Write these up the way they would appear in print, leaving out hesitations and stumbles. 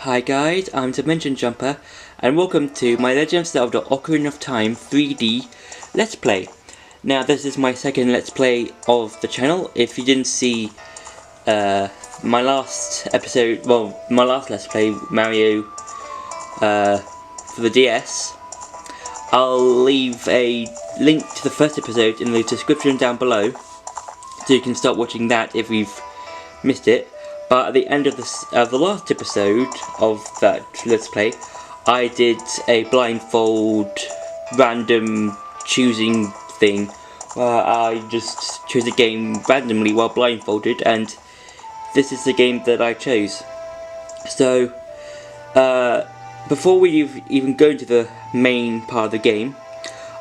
Hi guys, I'm Dimension Jumper, and welcome to my Legend of Zelda Ocarina of Time 3D Let's Play. Now this is my second Let's Play of the channel. If you didn't see my last episode, my last Let's Play, Mario for the DS, I'll leave a link to the first episode in the description down below, so you can start watching that if you've missed it. But at the end of the last episode of that Let's Play, I did a blindfold random choosing thing where I just chose a game randomly while blindfolded, and this is the game that I chose. So before we even go into the main part of the game,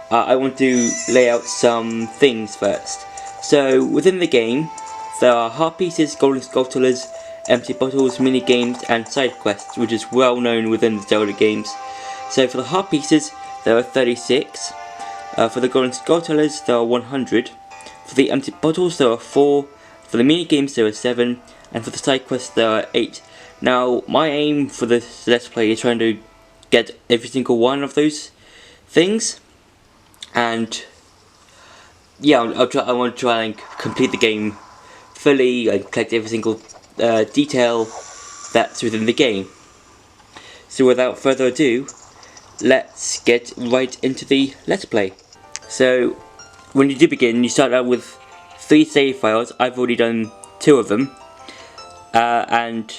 I want to lay out some things first. So within the game, there are heart pieces, golden skulltulas, empty bottles, mini games, and side quests, which is well known within the Zelda games. So for the heart pieces, there are 36. For the golden skulltulas, there are 100. For the empty bottles, there are 4. For the mini games, there are 7, and for the side quests, there are 8. Now, my aim for this Let's Play is trying to get every single one of those things, and yeah, I want to try and complete the game fully and collect every single detail that's within the game. So without further ado, let's get right into the Let's Play. So when you do begin, you start out with 3 save files. I've already done 2 of them, and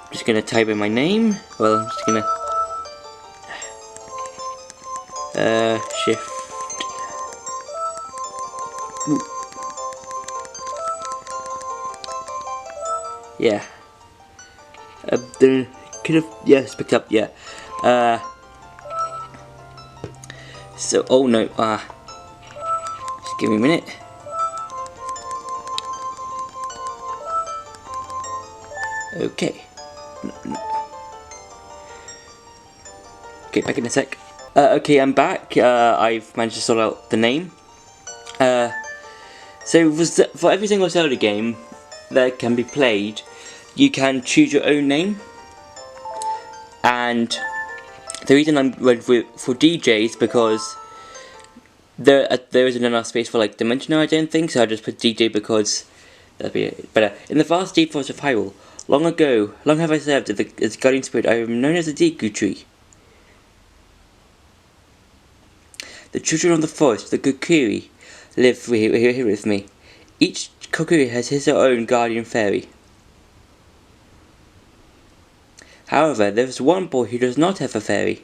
I'm just gonna type in my name. Well, I'm just gonna shift. Ooh. Yeah. Could have, yes, picked up, yeah. So, oh no, just give me a minute. Okay. No. Okay, back in a sec. Okay, I'm back. I've managed to sort out the name. So for every single Zelda game that can be played, you can choose your own name, and the reason I'm went for DJ is because there isn't enough space for like Dimensional, I don't think, so I just put DJ because that'd be better. In the vast deep forest of Hyrule, long have I served as guardian spirit. I am known as the Deku Tree. The children of the forest, the Kokiri, live here with me. Each Kokiri has his or own guardian fairy. However, there is one boy who does not have a fairy.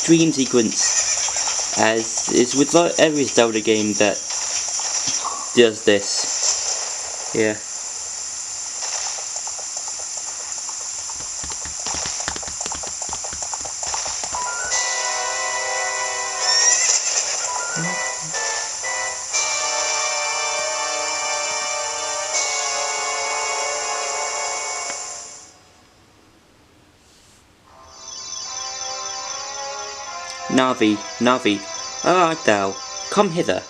Dream sequence, as is with every Zelda game that does this. Yeah. Navi, where art thou? Come hither.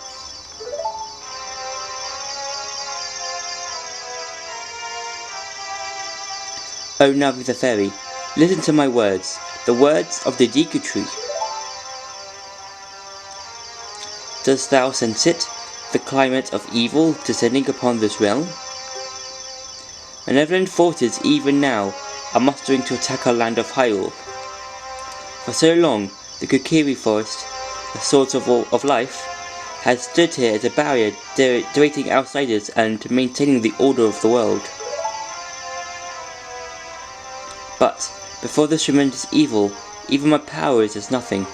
O Navi the fairy, listen to my words, the words of the Deku Tree. Dost thou sense it, the climate of evil descending upon this realm? Malevolent forces even now are mustering to attack our land of Hyrule. For so long, the Kokiri forest, the source of life, has stood here as a barrier directing outsiders and maintaining the order of the world. But before this tremendous evil, even my power is as nothing.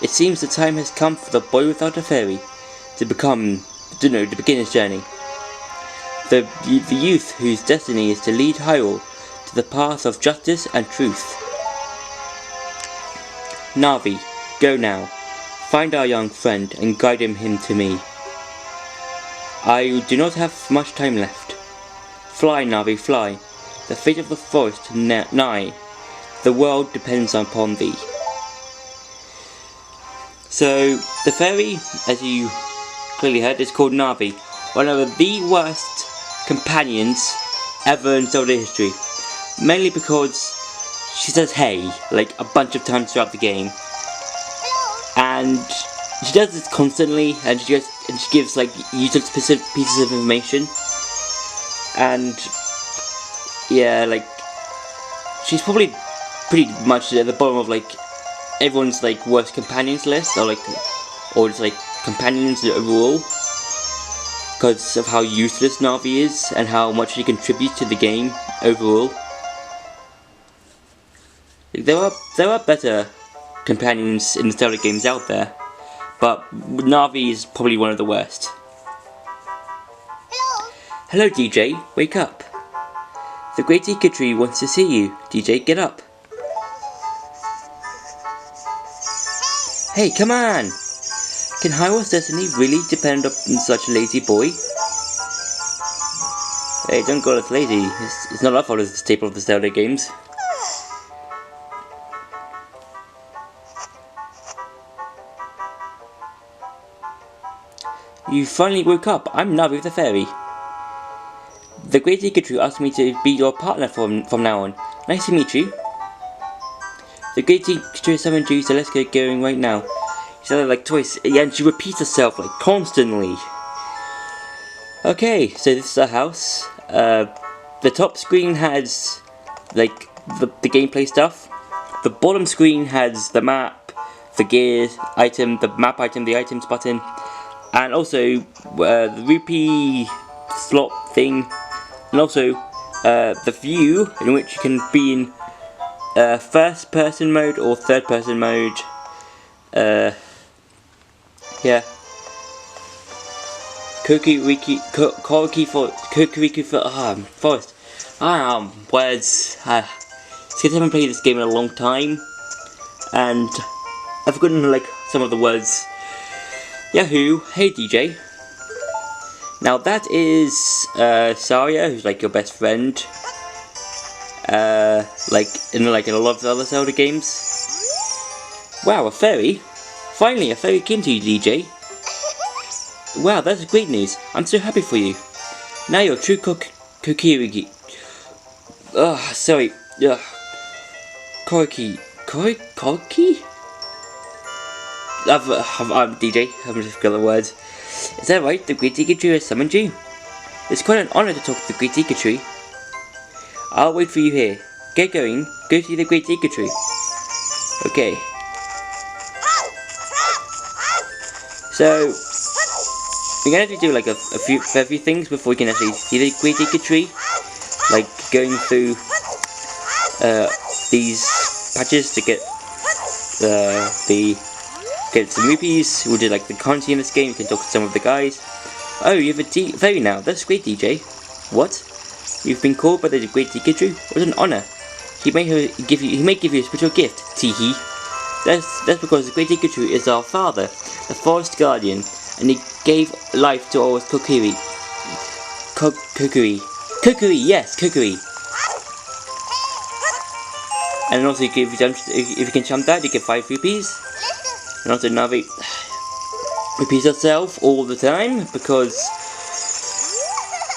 It seems the time has come for the boy without a fairy to begin his journey. The youth whose destiny is to lead Hyrule to the path of justice and truth. Navi, go now. Find our young friend and guide him to me. I do not have much time left. Fly, Navi, fly. The fate of the forest nigh. The world depends upon thee. So, the fairy, as you clearly heard, is called Navi. One of the worst companions ever in Zelda history. Mainly because she says hey, like a bunch of times throughout the game. And she does this constantly, and she gives like useless specific pieces of information. And yeah, like she's probably pretty much at the bottom of like everyone's like worst companions list, or just like companions overall, because of how useless Navi is and how much she contributes to the game overall. There are better companions in the Zelda games out there, but Navi is probably one of the worst. Hello DJ, wake up. The Great Ika Tree wants to see you. DJ, get up. Hey, come on! Can Hyrule's destiny really depend on such a lazy boy? Hey, don't call us lazy. It's not our fault it's the staple of the Zelda games. You finally woke up. I'm Navi the Fairy. The Great Ika Tree asked me to be your partner from now on. Nice to meet you. The Great Ika Tree summoned you, so let's get going right now. She said it like twice, and she repeats herself like constantly. Okay, so this is our house. The top screen has like the gameplay stuff. The bottom screen has the map, the gear item, the map item, the items button, and also the rupee slot thing, and also the view in which you can be in first person mode or third person mode. Yeah. Kokoriki Forest. Words. It's because I haven't played this game in a long time, and I've forgotten like some of the words. Yahoo! Hey DJ. Now that is Saria, who's like your best friend. Like in a lot of the other Zelda games. Wow, a fairy! Finally, a fairy came to you, DJ. Wow, that's great news. I'm so happy for you. Now you're true Kokirigi. Sorry. Koriki. I'm DJ. I'm just forgot the words. Is that right? The Great Ika Tree has summoned you? It's quite an honor to talk to the Great Ika Tree. I'll wait for you here. Get going. Go see the Great Ika Tree. Okay. So we're gonna have to do like a few things before we can actually see the Great Ika Tree. Like going through these patches to get get some rupees. We'll do like the currency in this game. You can talk to some of the guys. Oh, you have a fairy now. That's great, DJ. What? You've been called by the Great Ika Tree? What an honor. He may give you a special gift. Teehee. That's because the Great Ika Tree is our father, the forest guardian, and he gave life to all Kokiri. Kokiri, yes, Kokiri. And also, if you can jump that, you get 5 rupees. And also, Navi repeats herself all the time because.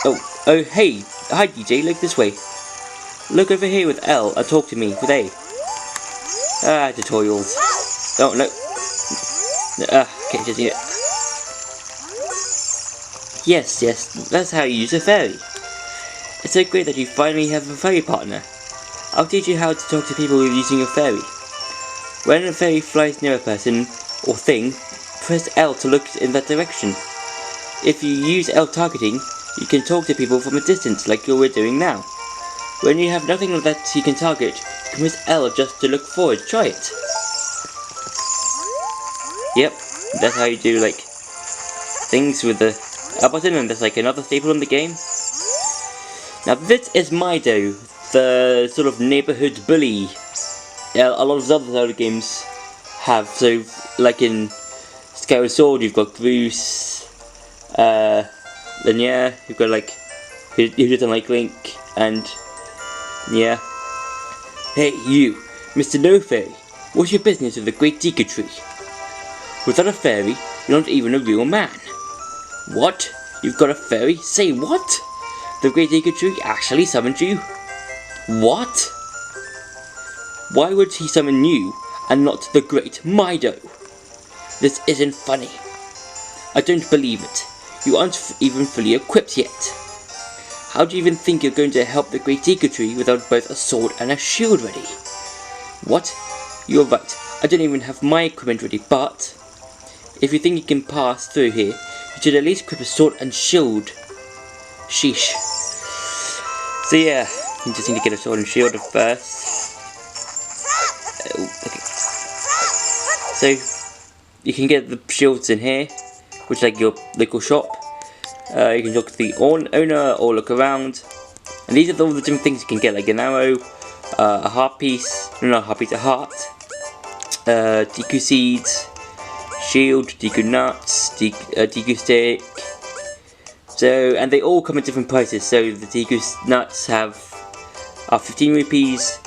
Oh, hey, hi DJ, look this way. Look over here with L and talk to me with A. Tutorials. Oh no. Okay, just need it. Yes, that's how you use a fairy. It's so great that you finally have a fairy partner. I'll teach you how to talk to people using your fairy. When a fairy flies near a person or thing, press L to look in that direction. If you use L targeting, you can talk to people from a distance like we're doing now. When you have nothing that you can target, you can press L just to look forward. Try it. Yep, that's how you do like things with the L button, and there's like another staple in the game. Now this is Mido, the sort of neighborhood bully. A lot of other Zelda games have. So like in Skyward Sword, you've got Bruce, Lanier, you've got like who doesn't like Link, and yeah. Hey you, Mr. No Fairy, what's your business with the Great Ika Tree? Without a fairy, you're not even a real man. What? You've got a fairy? Say what? The Great Acre Tree actually summoned you? What? Why would he summon you and not the Great Mido? This isn't funny. I don't believe it. You aren't even fully equipped yet. How do you even think you're going to help the Great Acre Tree without both a sword and a shield ready? What? You're right. I don't even have my equipment ready, but if you think you can pass through here, you should at least equip a sword and shield. Sheesh. So yeah, you just need to get a sword and shield first. Okay. So you can get the shields in here, which is like your local shop. You can talk to the owner or look around. And these are all the different things you can get, like an arrow, a heart piece, no, not a heart piece, a heart, Deku seeds, shield, Deku nuts, Deku stick. So, and they all come at different prices. So the Deku nuts are 15 rupees,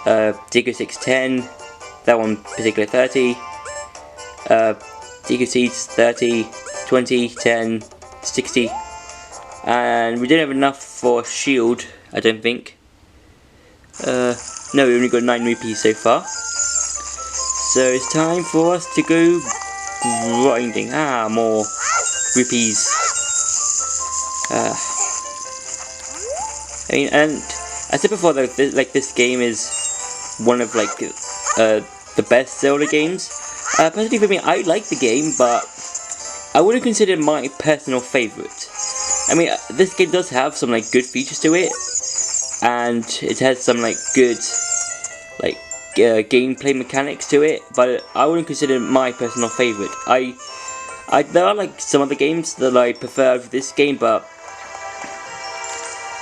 Deku sticks 10, that one particular 30, Deku seeds 30, 20, 10, 60, and we don't have enough for shield, I don't think. No, we only got 9 rupees so far. So it's time for us to go grinding. More rupees. I mean, and I said before that this game is one of the best Zelda games. Personally for me, I like the game, but I wouldn't consider it my personal favourite. I mean, this game does have some good features to it, and it has some good gameplay mechanics to it, but I wouldn't consider it my personal favourite. There are some other games that I prefer over this game, but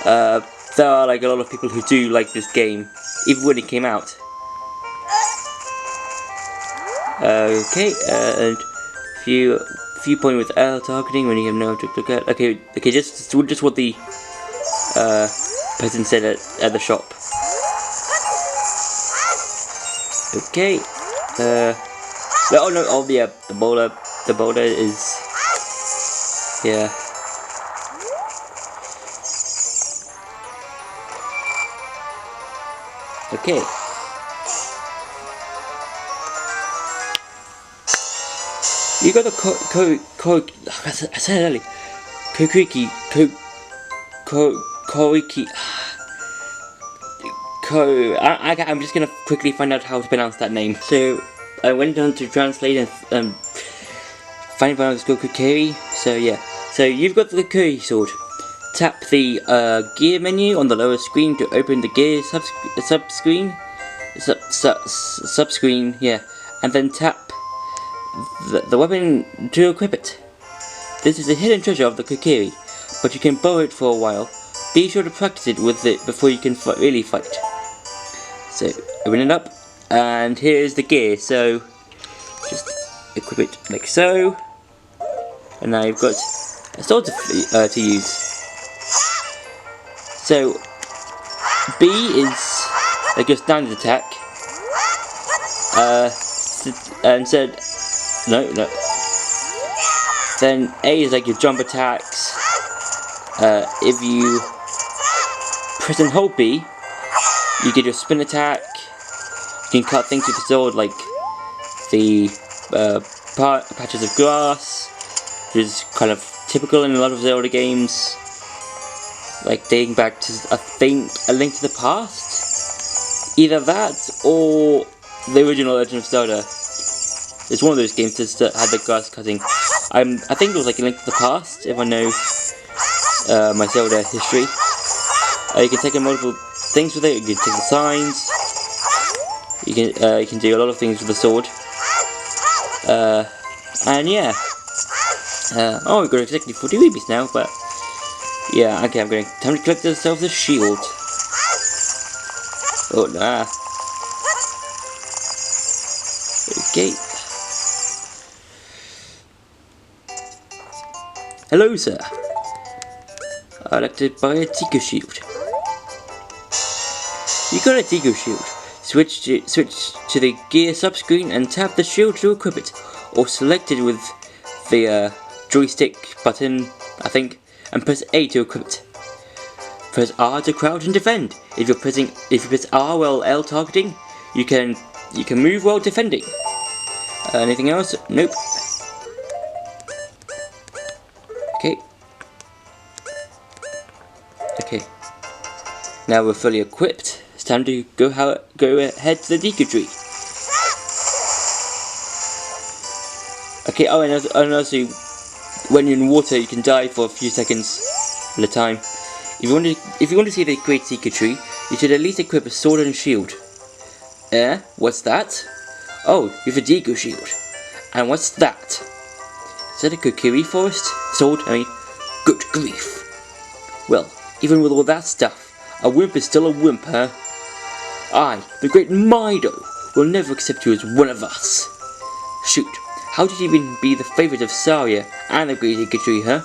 there are a lot of people who do like this game, even when it came out. Okay, and few point with L targeting when you have no to look at. Okay, just what the person said at the shop. Okay, oh no, oh yeah, the boulder is, yeah. Okay. You got the I said it earlier. I'm just gonna quickly find out how to pronounce that name. So I went on to translate and find out it's called Kokiri. So yeah. So you've got the Kokiri sword. Tap the gear menu on the lower screen to open the gear sub screen. Yeah, and then tap the weapon to equip it. This is a hidden treasure of the Kokiri, but you can borrow it for a while. Be sure to practice it with it before you can really fight. So open it up, and here's the gear. So just equip it like so, and now you've got a sword to use. So B is your standard attack, and said. No. Then A is your jump attacks. If you press and hold B, you get your spin attack. You can cut things with the sword, like the patches of grass, which is kind of typical in a lot of Zelda games, dating back to, I think, A Link to the Past. Either that or the original Legend of Zelda. It's one of those games that had the grass cutting. I think it was A Link to the Past, if I know my Zelda history. You can take multiple things with it. You can take the signs. You can do a lot of things with the sword. And yeah. Oh, we've got exactly 40 rupees now, but yeah. Okay, time to collect ourselves a shield. Oh nah. Okay. Hello, sir. I'd like to buy a Deku shield. You got a Deku shield. Switch to the gear subscreen and tap the shield to equip it, or select it with the joystick button, I think, and press A to equip it. Press R to crouch and defend. If you press R while L targeting, you can move while defending. Anything else? Nope. Okay. Okay. Now we're fully equipped. It's time to go ahead to the Deku Tree. Okay. Oh, and also, when you're in water, you can die for a few seconds at a time. If you want to see the Great Deku Tree, you should at least equip a sword and shield. What's that? Oh, you have a Deku shield. And what's that? Is that a Kokiri forest? Sword? I mean, good grief. Well, even with all that stuff, a wimp is still a wimp, huh? I, the great Mido, will never accept you as one of us. Shoot, how did you even be the favourite of Saria and the Great Deku Tree, huh?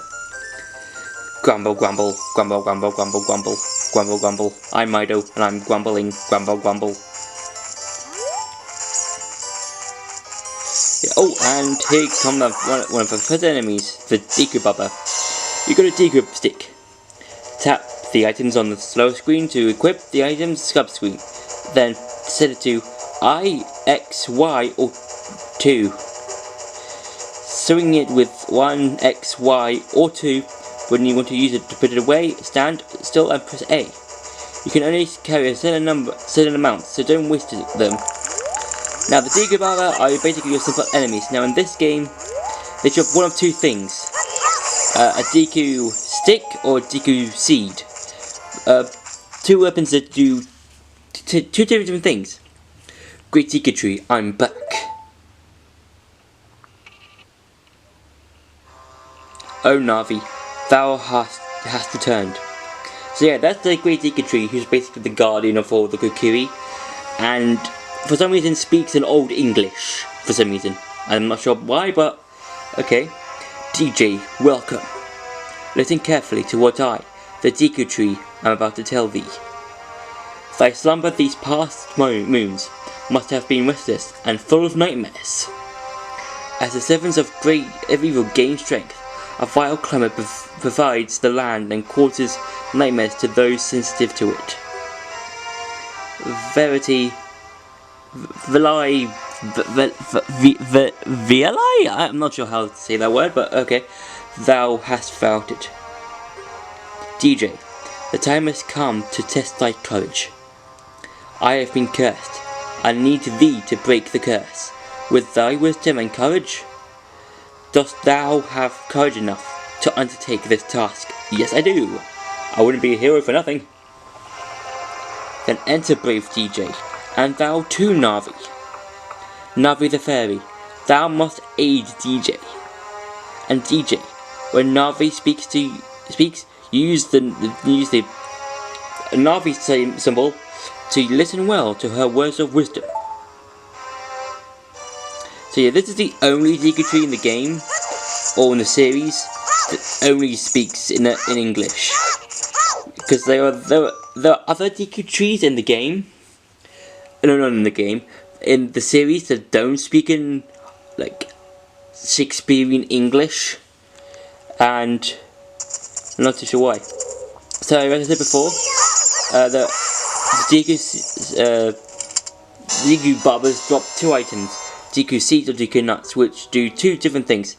Grumble, grumble, grumble, grumble, grumble, grumble, grumble, grumble. I'm Mido, and I'm grumbling, grumble, grumble. Yeah, oh, and here come one of the first enemies, the Deku Baba. You got a Deku stick. Tap the items on the slow screen to equip the items sub-screen. Then set it to I, X, Y, or 2. Swing it with 1, X, Y, or 2. When you want to use it to put it away, stand still and press A. You can only carry a certain amount, so don't waste them. Now the Deku Baba are basically your simple enemies. Now in this game, they drop one of two things. A Deku stick or a Deku seed. Two weapons that do two different things. Great Deku Tree, I'm back. Oh Navi, thou hast returned. So yeah, that's the Great Deku Tree, who's basically the guardian of all the Kokiri, and for some reason speaks in Old English. For some reason, I'm not sure why, but okay. DJ, welcome. Listen carefully to what I, the Deku Tree, am about to tell thee. Thy slumber these past moons must have been restless and full of nightmares. As the servants of evil gain strength, a vile climate provides the land and causes nightmares to those sensitive to it. Verity, Vilai, I'm not sure how to say that word, but okay. Thou hast felt it. DJ, the time has come to test thy courage. I have been cursed. I need thee to break the curse. With thy wisdom and courage, dost thou have courage enough to undertake this task? Yes, I do. I wouldn't be a hero for nothing. Then enter, brave DJ, and thou too, Navi. Navi the fairy, thou must aid DJ. And DJ, when Navi speaks, use the Navi symbol to listen well to her words of wisdom. So yeah, this is the only Deku Tree in the game, or in the series, that only speaks in English. Because there are other Deku Trees in the game. No, not in the game. In the series that don't speak in like Shakespearean English, and I'm not too sure why. So as I said before, the Deku Babas drop two items: Deku Seeds or Deku Nuts, which do two different things.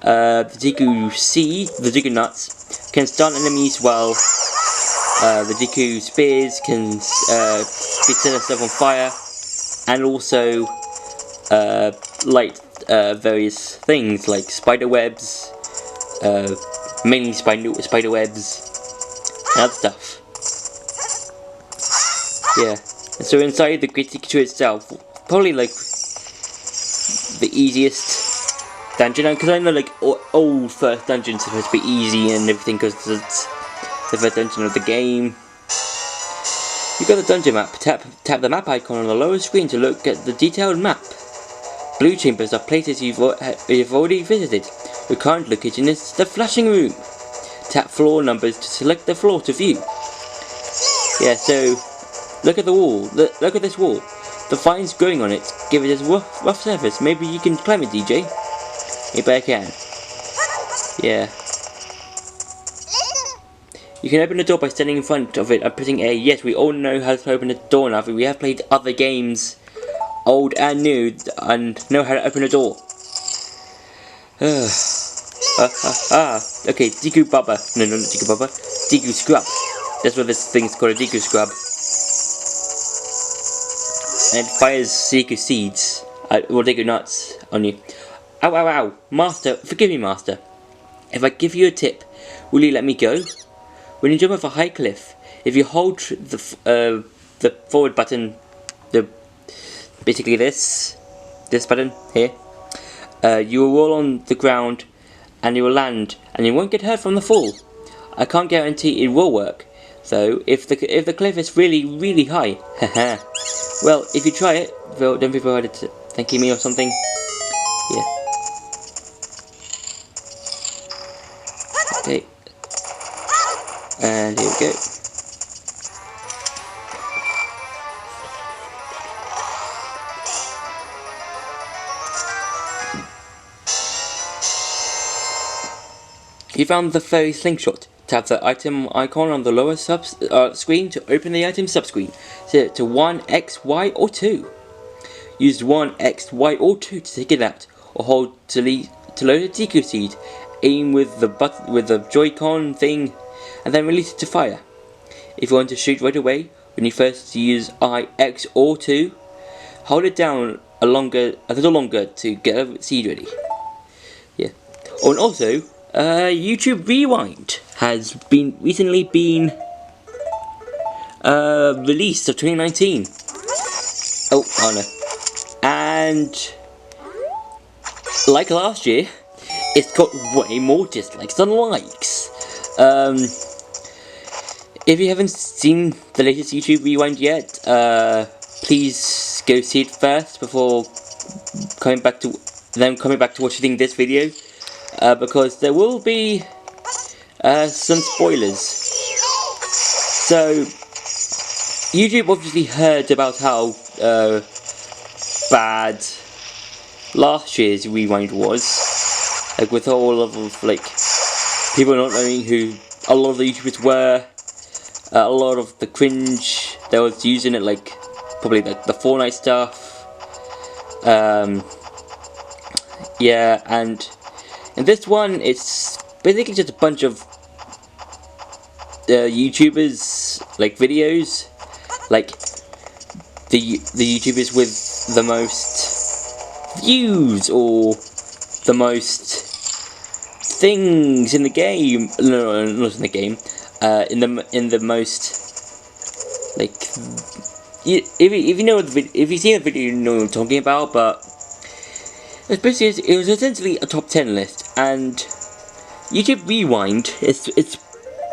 The Deku Seed, the Deku Nuts, can stun enemies, while the Deku Spears can set itself on fire, and also light various things like spider webs, mainly spider webs, and other stuff. Yeah, and so inside the Great Deku Tree itself, probably like the easiest dungeon, because I know like all first dungeons are supposed to be easy and everything, because it's the first dungeon of the game. You got the dungeon map. Tap the map icon on the lower screen to look at the detailed map. Blue chambers are places you've already visited. Your current location is the flashing room. Tap floor numbers to select the floor to view. Yeah, so look at the wall. Look at this wall. the vines growing on it give it a rough surface. Maybe you can climb it, DJ? Maybe I can. Yeah. You can open the door by standing in front of it and pressing A. Yes, we all know how to open the door now. We have played other games, old and new, and know how to open a door. Okay, Deku Baba. No, not Deku Baba. Deku Scrub. That's what this thing is called, a Deku Scrub. And it fires Deku Seeds. Or Deku Nuts on you. Ow, ow, ow. Master, forgive me, Master. If I give you a tip, will you let me go? When you jump off a high cliff, if you hold the forward button, basically this button here, you will roll on the ground and you will land, and you won't get hurt from the fall. I can't guarantee it will work, though. If the cliff is really high, haha. Well, if you try it, well, don't be bothered to thanking me or something. Yeah. Okay. And here we go. You found the fairy slingshot. Tap the item icon on the lower screen to open the item subscreen. Set it to 1, X, Y, or 2. Use 1, X, Y, or 2 to take it out, or hold to load a Deku Seed. Aim with the Joy-Con thing, and then release it to fire. If you want to shoot right away, when you first use I, X, or 2, hold it down a little longer to get a seed ready. Yeah. Oh, and also, YouTube Rewind has recently been released of 2019. Oh no. And like last year, it's got way more dislikes than likes. If you haven't seen the latest YouTube Rewind yet, please go see it first before coming back to watching this video, because there will be some spoilers. So YouTube obviously heard about how bad last year's Rewind was, like with all of like people not knowing who a lot of the YouTubers were, a lot of the cringe that was using it, like probably like the Fortnite stuff. Yeah, and in this one, it's basically just a bunch of YouTubers, like videos, like the YouTubers with the most views or the most things in the game. No, not in the game. In the most, like, if you know if you see the video, you know what I'm talking about. But it's basically, it was essentially a top 10 list, and YouTube Rewind.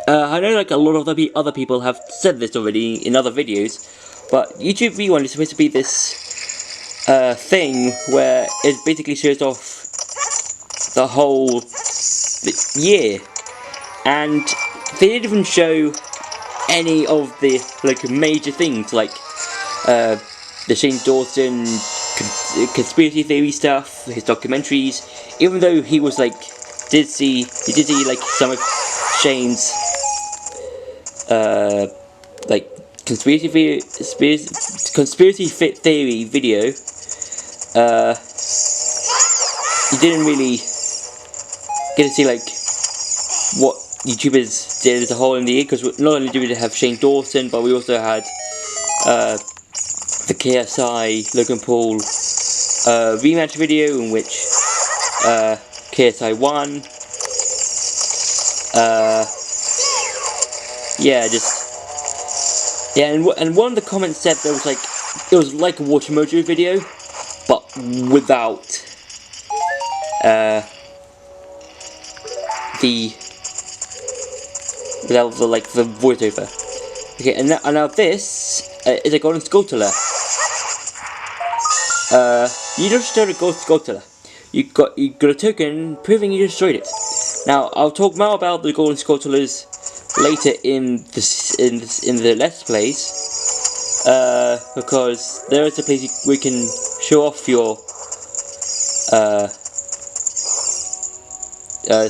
I know like a lot of other people have said this already in other videos, but YouTube Rewind is supposed to be this thing where it basically shows off the whole year, and they didn't even show any of the like major things, like the Shane Dawson conspiracy theory stuff, his documentaries. Even though he was like, did see like some of Shane's like conspiracy theory video, you didn't really get to see like what YouTubers did as a whole in the year, because not only did we have Shane Dawson, but we also had the KSI Logan Paul rematch video, in which KSI won. And one of the comments said there was like, it was like a Watermojo video, but without the voiceover. Okay, and now this is a golden skulltula. You just destroyed a golden skulltula. You got a token proving you destroyed it. Now I'll talk more about the golden skulltulas later in the Let's Plays. because there is a place we can show off your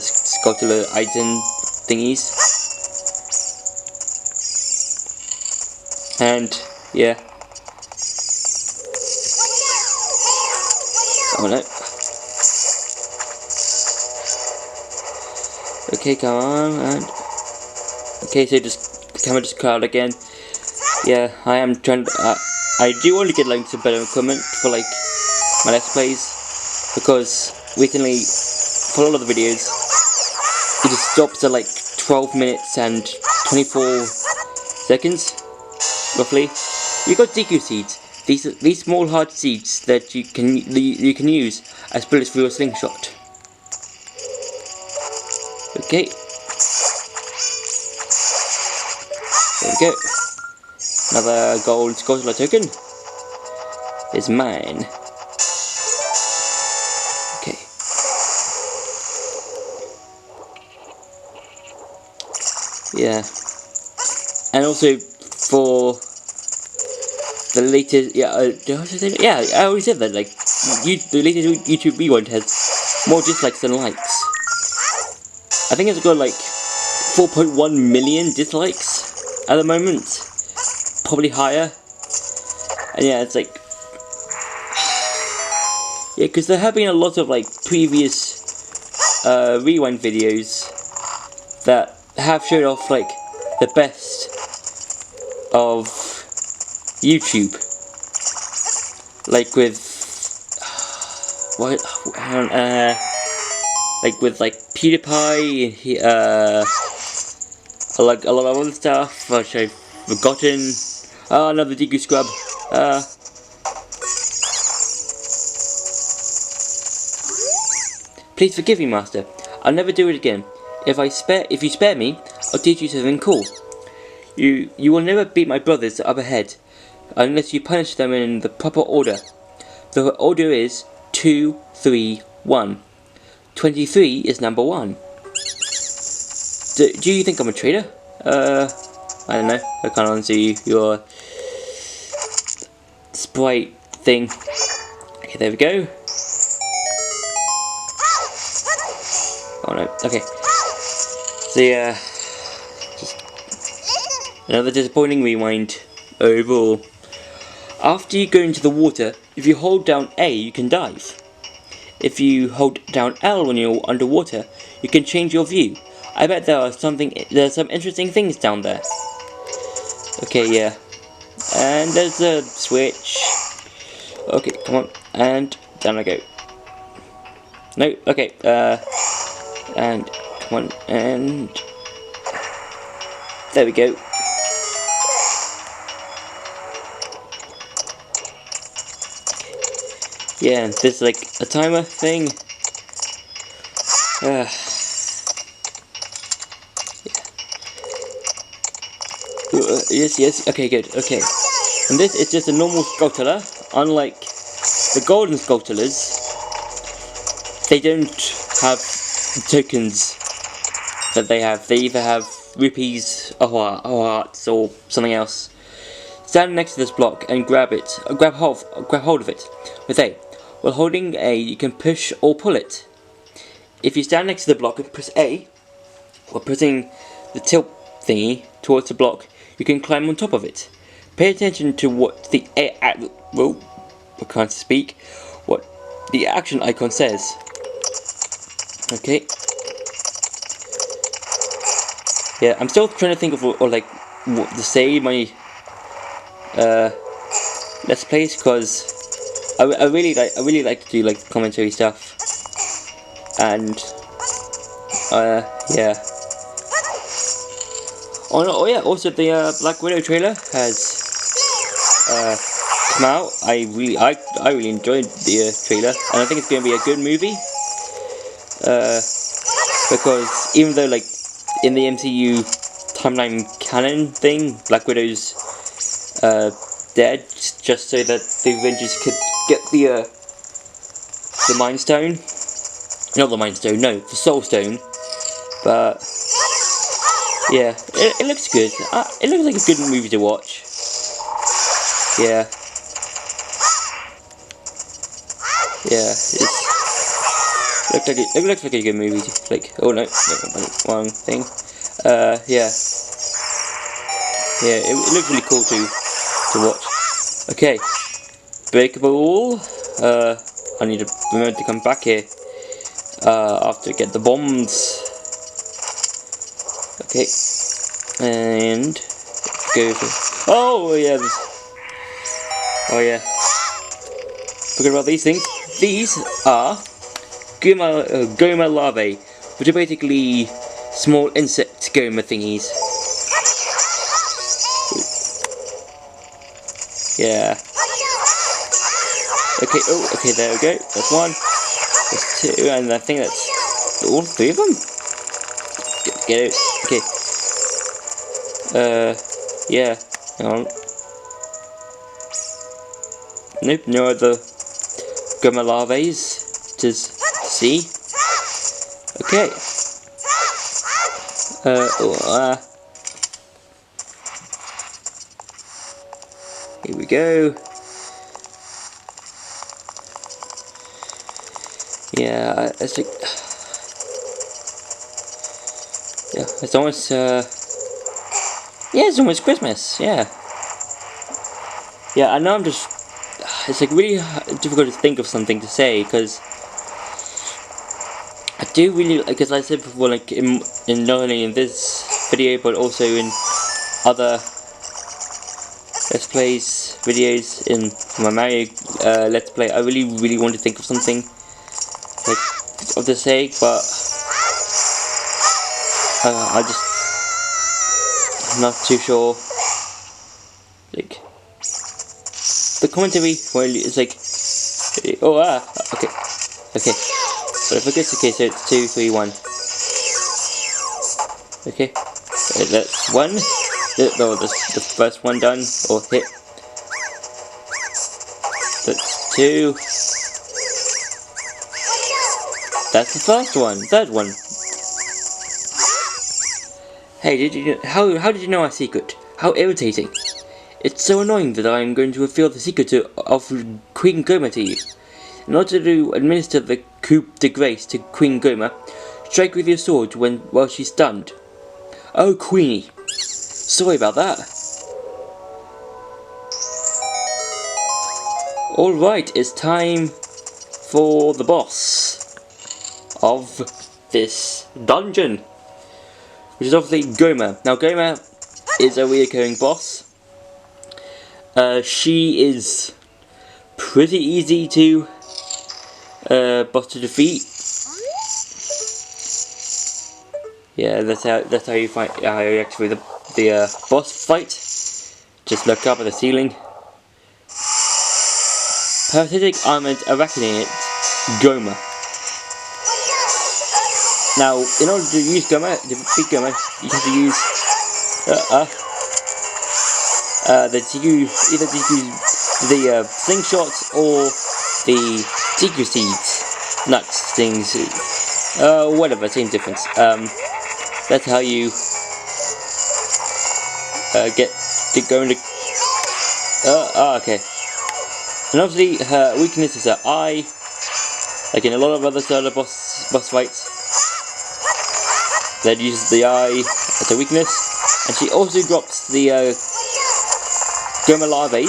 sculptural item thingies, and yeah. Oh no. Okay, come on, and okay, so just the camera just cut out again. Yeah, I am trying to, I do want to get like some better equipment for like my let's plays, because recently for a lot of the videos it just stops at like 12 minutes and 24 seconds roughly. You got DQ seeds. These small hard seeds that you can use as bullets for your slingshot. Okay. There we go. Another gold sculptural token is mine. Okay. Yeah. And also for the latest, yeah, I already said that, like, the latest YouTube rewind has more dislikes than likes. I think it's got like 4.1 million dislikes at the moment, probably higher. And yeah, it's like, yeah, because there have been a lot of like previous rewind videos that have showed off like the best of YouTube, like with what, like with like PewDiePie, like a lot of other stuff which I've forgotten. Another DQ scrub. Please forgive me, Master. I'll never do it again. If you spare me, I'll teach you something cool. You will never beat my brothers up ahead unless you punish them in the proper order. The order is 2, 3, 1. 23 is number 1. Do you think I'm a traitor? I don't know. I can't answer your sprite thing. Okay, there we go. Oh no. Okay. So yeah, just another disappointing rewind overall. After you go into the water, if you hold down A, you can dive. If you hold down L when you're underwater, you can change your view. I bet there are some interesting things down there. Okay, yeah. And there's a switch. Okay, come on. And down I go. No, okay. And come on, and there we go. Yeah, and there's like a timer thing. Yeah. Yes, okay, good, okay. And this is just a normal sculptor, unlike the golden sculptors. They don't have tokens that they have. They either have rupees, or hearts, or something else. Stand next to this block and grab it. Grab hold of it with A. While holding A, you can push or pull it. If you stand next to the block and press A, while pressing the tilt thingy towards the block, you can climb on top of it. Pay attention to what the I can't speak. What the action icon says. Okay. Yeah, I'm still trying to think of what to say my let's plays, because I really like to do like commentary stuff, and yeah. Oh yeah, also the Black Widow trailer has come out. I really enjoyed the trailer, and I think it's going to be a good movie. Because even though like in the MCU timeline canon thing, Black Widow's dead, just so that the Avengers could get the Mind Stone. Not the Mind Stone, no, the Soul Stone. But yeah, it looks good. It looks like a good movie to watch. Yeah. Yeah, it looks like a good movie. Like, oh no, wrong thing. Yeah. Yeah, it looks really cool to watch. Okay, breakable. I need to remember to come back here after I get the bombs. Okay, and go for. Oh yeah. Oh yeah. Forget about these things. These are Gohma larvae, which are basically small insect Gohma thingies. Yeah. Okay, oh, okay, there we go. That's one. That's two, and I think that's all three of them. Get it. Okay. Yeah. Hang on. Nope, no other Gohma larvae to see. Okay. Here we go. Yeah, it's like, yeah, it's almost, yeah, it's almost Christmas, yeah. Yeah, I know it's like really difficult to think of something to say, because I do really, because I said before, like, in not only in this video, but also in other Let's Plays videos, in my Mario Let's Play, I really want to think of something, like, of the sake, but I'm not too sure. Like, the commentary, well, it's like, oh, okay, but if I guess, okay, so it's 2, 3, 1. Okay, that's one. No, that's the first one done, or hit. That's two. That's the first one. Third one. Hey, how did you know our secret? How irritating. It's so annoying that I am going to reveal the secret of Queen Gohma to you. In order to administer the coup de grace to Queen Gohma, strike with your sword while she's stunned. Oh, Queenie. Sorry about that. Alright, it's time for the boss of this dungeon, which is obviously Gohma. Now, Gohma is a reoccurring boss. She is pretty easy to boss to defeat. Yeah, that's how you fight. How you actually the boss fight. Just look up at the ceiling. Parasitic armored arachnid Gohma. Now, in order to use Gohma, to beat Gohma, you have to use either to use the slingshots or the Deku seeds, nuts, things, whatever, same difference. That's how you get going to. Okay. And obviously, her weakness is her eye, like in a lot of other Zelda boss fights. That uses the eye as a weakness, and she also drops the Gohma larvae,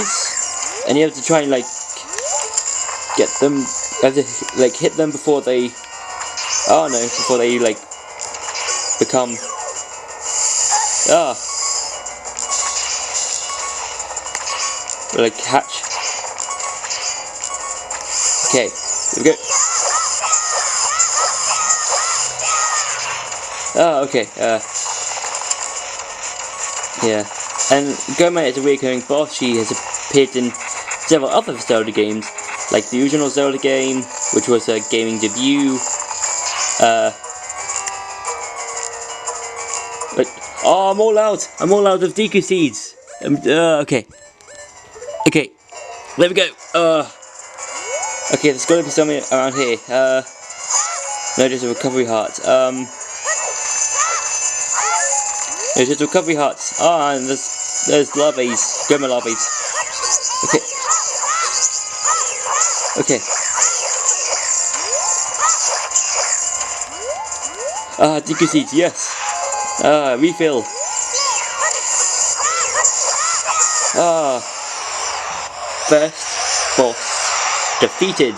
and you have to try and like get them, have to like hit them before they, before they like become, like hatch. Okay, here we go. Oh, okay, yeah. And Gohma is a recurring boss. She has appeared in several other Zelda games, like the original Zelda game, which was a gaming debut. But, oh, I'm all out of Deku seeds. Okay. Okay, there we go. Okay, there's gotta be something around here. No, there's a recovery heart. There's just recovery hearts. And there's larvae, Gohma larvae. Okay. Okay. Ah, Deku Seeds, yes. Ah, refill. Ah. First boss defeated.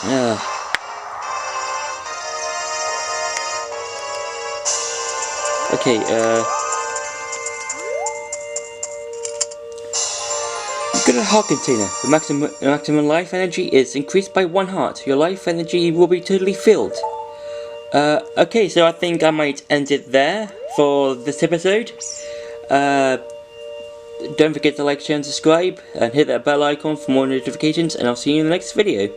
Ah. Okay, you got a heart container. The maximum life energy is increased by 1 heart. Your life energy will be totally filled. Okay, so I think I might end it there for this episode. Don't forget to like, share and subscribe, and hit that bell icon for more notifications, and I'll see you in the next video.